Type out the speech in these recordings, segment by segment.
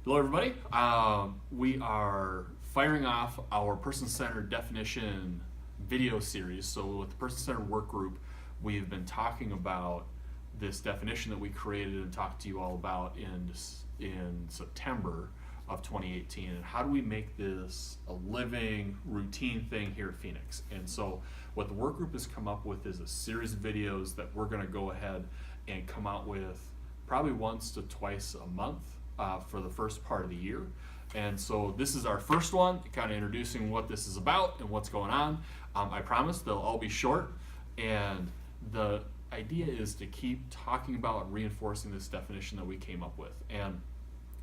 Hello, everybody. We are firing off our person-centered definition video series. So, with the person-centered work group, we've been talking about this definition that we created and talked to you all about in September of 2018. And how do we make this a living, routine thing here at Phoenix? And so, what the work group has come up with is a series of videos that we're going to go ahead and come out with probably once to twice a month for the first part of the year. And so this is our first one, kind of introducing what this is about and what's going on. I promise they'll all be short, and the idea is to keep talking about and reinforcing this definition that we came up with. And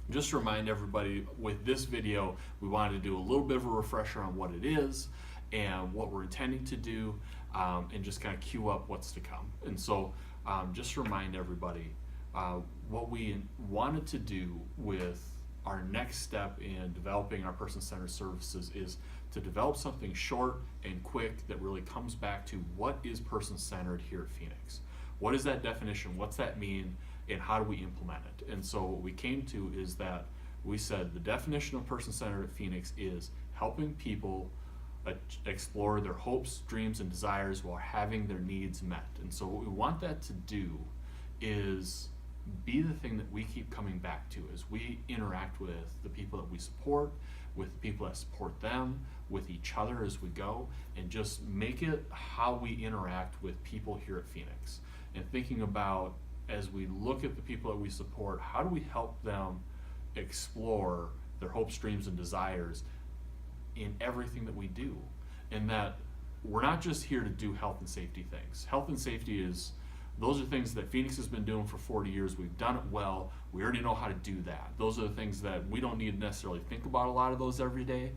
just to remind everybody, with this video, we wanted to do a little bit of a refresher on what it is and what we're intending to do, and just kind of cue up what's to come. And so just to remind everybody, what we wanted to do with our next step in developing our person-centered services is to develop something short and quick that really comes back to what is person-centered here at Phoenix. What is that definition? What's that mean? And how do we implement it? And so what we came to is that we said the definition of person-centered at Phoenix is helping people explore their hopes, dreams, and desires while having their needs met. And so what we want that to do is be the thing that we keep coming back to as we interact with the people that we support, with the people that support them, with each other as we go, and just make it how we interact with people here at Phoenix. And thinking about, as we look at the people that we support, how do we help them explore their hopes, dreams, and desires in everything that we do? And that we're not just here to do health and safety things. Health and safety those are things that Phoenix has been doing for 40 years. We've done it well. We already know how to do that. Those are the things that we don't need to necessarily think about a lot of those every day.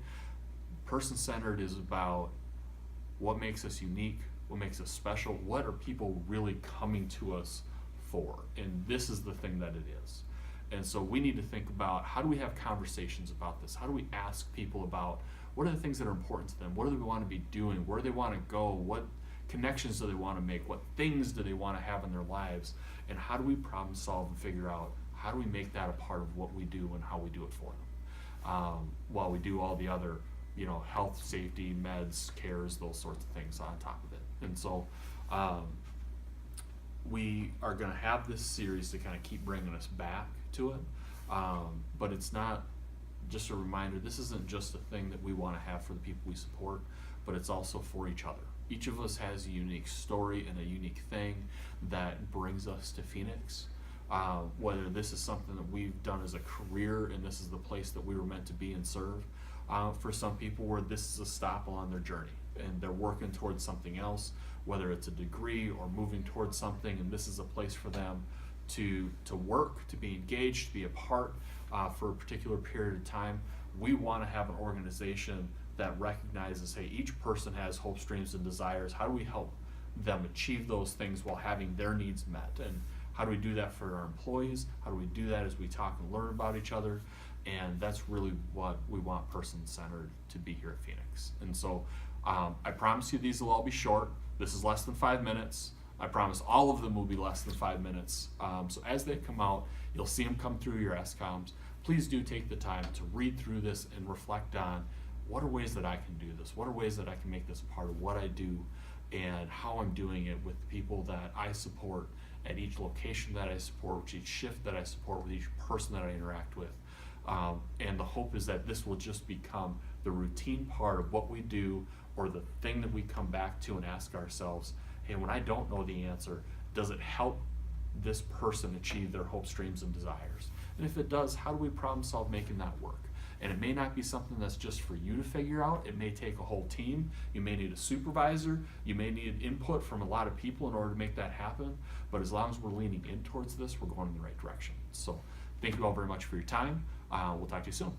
Person-centered is about what makes us unique, what makes us special, what are people really coming to us for? And this is the thing that it is. And so we need to think about, how do we have conversations about this? How do we ask people about what are the things that are important to them? What do they want to be doing? Where do they want to go? What connections do they want to make? What things do they want to have in their lives? And how do we problem solve and figure out how do we make that a part of what we do and how we do it for them, while we do all the other, health, safety, meds, cares, those sorts of things on top of it. And so we are going to have this series to kind of keep bringing us back to it, but it's not just a reminder. This isn't just a thing that we want to have for the people we support, but it's also for each other. Each of us has a unique story and a unique thing that brings us to Phoenix. Whether this is something that we've done as a career and this is the place that we were meant to be and serve. For some people, where this is a stop along their journey and they're working towards something else, whether it's a degree or moving towards something, and this is a place for them to work, to be engaged, to be a part for a particular period of time. We want to have an organization that recognizes, hey, each person has hopes, dreams, and desires. How do we help them achieve those things while having their needs met? And how do we do that for our employees? How do we do that as we talk and learn about each other? And that's really what we want person-centered to be here at Phoenix. And so I promise you these will all be short. This is less than 5 minutes. I promise all of them will be less than 5 minutes. So as they come out, you'll see them come through your SCOMs. Please do take the time to read through this and reflect on, what are ways that I can do this? What are ways that I can make this a part of what I do and how I'm doing it with the people that I support at each location that I support, with each shift that I support, with each person that I interact with. And the hope is that this will just become the routine part of what we do, or the thing that we come back to and ask ourselves, hey, when I don't know the answer, does it help this person achieve their hopes, dreams, and desires? And if it does, how do we problem solve making that work? And it may not be something that's just for you to figure out. It may take a whole team. You may need a supervisor. You may need input from a lot of people in order to make that happen. But as long as we're leaning in towards this, we're going in the right direction. So thank you all very much for your time. We'll talk to you soon.